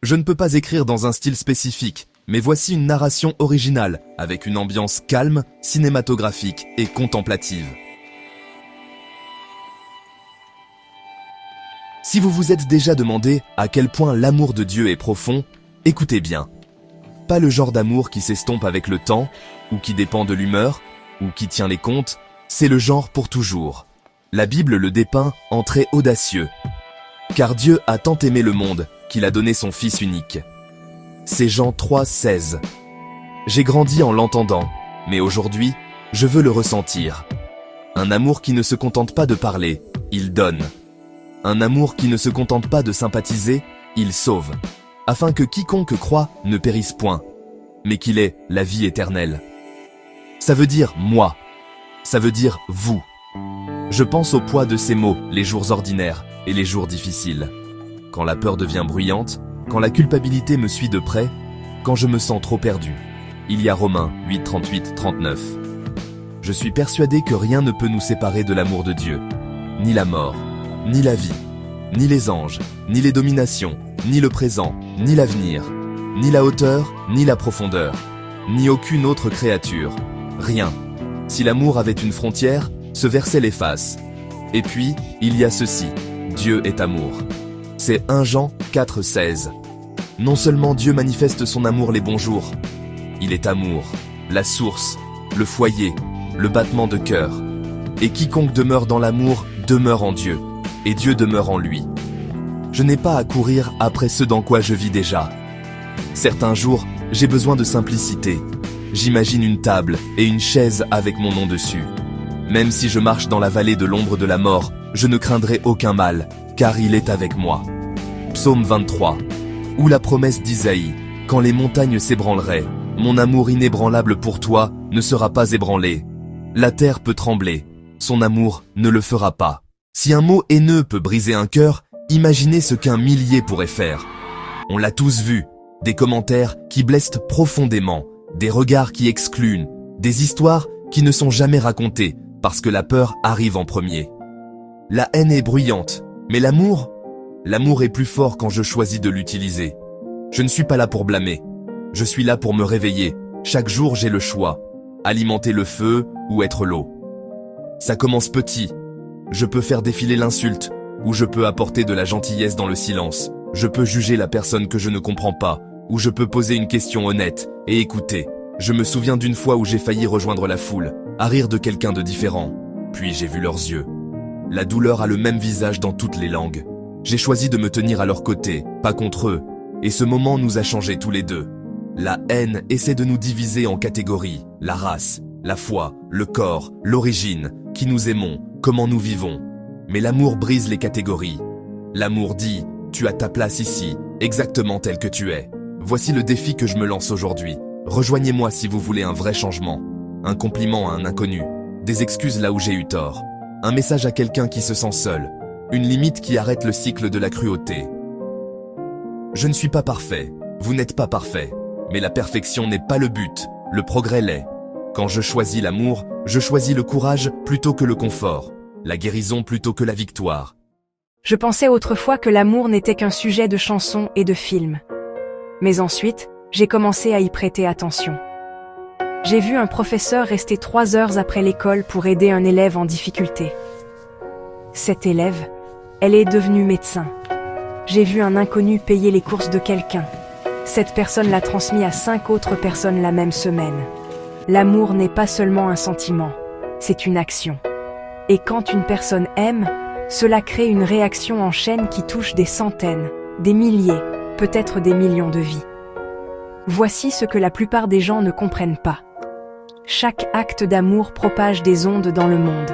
Je ne peux pas écrire dans un style spécifique, mais voici une narration originale, avec une ambiance calme, cinématographique et contemplative. Si vous vous êtes déjà demandé à quel point l'amour de Dieu est profond, écoutez bien. Pas le genre d'amour qui s'estompe avec le temps, ou qui dépend de l'humeur, ou qui tient les comptes, c'est le genre pour toujours. La Bible le dépeint en traits audacieux. Car Dieu a tant aimé le monde qu'il a donné son Fils unique. C'est Jean 3,16. J'ai grandi en l'entendant, mais aujourd'hui, je veux le ressentir. Un amour qui ne se contente pas de parler, il donne. Un amour qui ne se contente pas de sympathiser, il sauve. Afin que quiconque croit ne périsse point, mais qu'il ait la vie éternelle. Ça veut dire moi. Ça veut dire vous. Je pense au poids de ces mots, les jours ordinaires et les jours difficiles. Quand la peur devient bruyante, quand la culpabilité me suit de près, quand je me sens trop perdu. Il y a Romains 8, 38, 39. Je suis persuadé que rien ne peut nous séparer de l'amour de Dieu. Ni la mort, ni la vie, ni les anges, ni les dominations, ni le présent, ni l'avenir, ni la hauteur, ni la profondeur, ni aucune autre créature. Rien. Si l'amour avait une frontière, ce verset l'efface. Et puis, il y a ceci, Dieu est amour. C'est 1 Jean 4, 16. Non seulement Dieu manifeste son amour les bons jours, il est amour, la source, le foyer, le battement de cœur. Et quiconque demeure dans l'amour demeure en Dieu, et Dieu demeure en lui. Je n'ai pas à courir après ce dans quoi je vis déjà. Certains jours, j'ai besoin de simplicité. J'imagine une table et une chaise avec mon nom dessus. Même si je marche dans la vallée de l'ombre de la mort, je ne craindrai aucun mal, car il est avec moi. Psaume 23. Ou la promesse d'Isaïe, quand les montagnes s'ébranleraient, mon amour inébranlable pour toi ne sera pas ébranlé. La terre peut trembler, son amour ne le fera pas. Si un mot haineux peut briser un cœur, imaginez ce qu'un millier pourrait faire. On l'a tous vu, des commentaires qui blessent profondément, des regards qui excluent, des histoires qui ne sont jamais racontées parce que la peur arrive en premier. La haine est bruyante, mais l'amour est plus fort quand je choisis de l'utiliser. Je ne suis pas là pour blâmer, je suis là pour me réveiller. Chaque jour j'ai le choix, alimenter le feu ou être l'eau. Ça commence petit, je peux faire défiler l'insulte, ou je peux apporter de la gentillesse dans le silence. Je peux juger la personne que je ne comprends pas, ou je peux poser une question honnête et écouter. Je me souviens d'une fois où j'ai failli rejoindre la foule, à rire de quelqu'un de différent. Puis j'ai vu leurs yeux. La douleur a le même visage dans toutes les langues. J'ai choisi de me tenir à leur côté, pas contre eux, et ce moment nous a changés tous les deux. La haine essaie de nous diviser en catégories, la race, la foi, le corps, l'origine, qui nous aimons, comment nous vivons. Mais l'amour brise les catégories. L'amour dit, tu as ta place ici, exactement tel que tu es. Voici le défi que je me lance aujourd'hui. Rejoignez-moi si vous voulez un vrai changement. Un compliment à un inconnu. Des excuses là où j'ai eu tort. Un message à quelqu'un qui se sent seul. Une limite qui arrête le cycle de la cruauté. Je ne suis pas parfait. Vous n'êtes pas parfait. Mais la perfection n'est pas le but. Le progrès l'est. Quand je choisis l'amour, je choisis le courage plutôt que le confort. La guérison plutôt que la victoire. Je pensais autrefois que l'amour n'était qu'un sujet de chansons et de films. Mais ensuite, j'ai commencé à y prêter attention. J'ai vu un professeur rester 3 heures après l'école pour aider un élève en difficulté. Cette élève, elle est devenue médecin. J'ai vu un inconnu payer les courses de quelqu'un. Cette personne l'a transmis à 5 autres personnes la même semaine. L'amour n'est pas seulement un sentiment, c'est une action. Et quand une personne aime, cela crée une réaction en chaîne qui touche des centaines, des milliers, peut-être des millions de vies. Voici ce que la plupart des gens ne comprennent pas. Chaque acte d'amour propage des ondes dans le monde.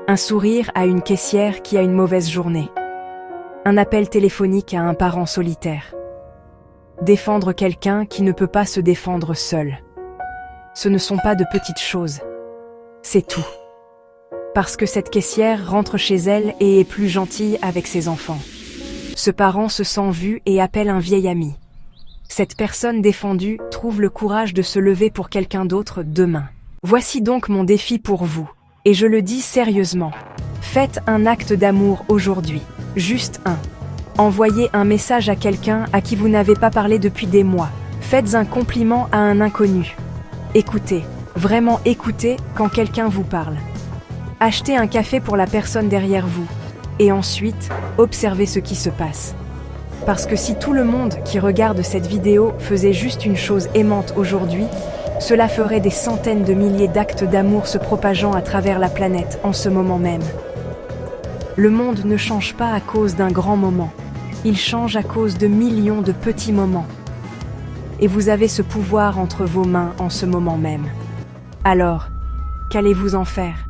Un sourire à une caissière qui a une mauvaise journée. Un appel téléphonique à un parent solitaire. Défendre quelqu'un qui ne peut pas se défendre seul. Ce ne sont pas de petites choses. C'est tout. Parce que cette caissière rentre chez elle et est plus gentille avec ses enfants. Ce parent se sent vu et appelle un vieil ami. Cette personne défendue trouve le courage de se lever pour quelqu'un d'autre demain. Voici donc mon défi pour vous. Et je le dis sérieusement. Faites un acte d'amour aujourd'hui. Juste un. Envoyez un message à quelqu'un à qui vous n'avez pas parlé depuis des mois. Faites un compliment à un inconnu. Écoutez, vraiment écoutez quand quelqu'un vous parle. Achetez un café pour la personne derrière vous. Et ensuite, observez ce qui se passe. Parce que si tout le monde qui regarde cette vidéo faisait juste une chose aimante aujourd'hui, cela ferait des centaines de milliers d'actes d'amour se propageant à travers la planète en ce moment même. Le monde ne change pas à cause d'un grand moment. Il change à cause de millions de petits moments. Et vous avez ce pouvoir entre vos mains en ce moment même. Alors, qu'allez-vous en faire ?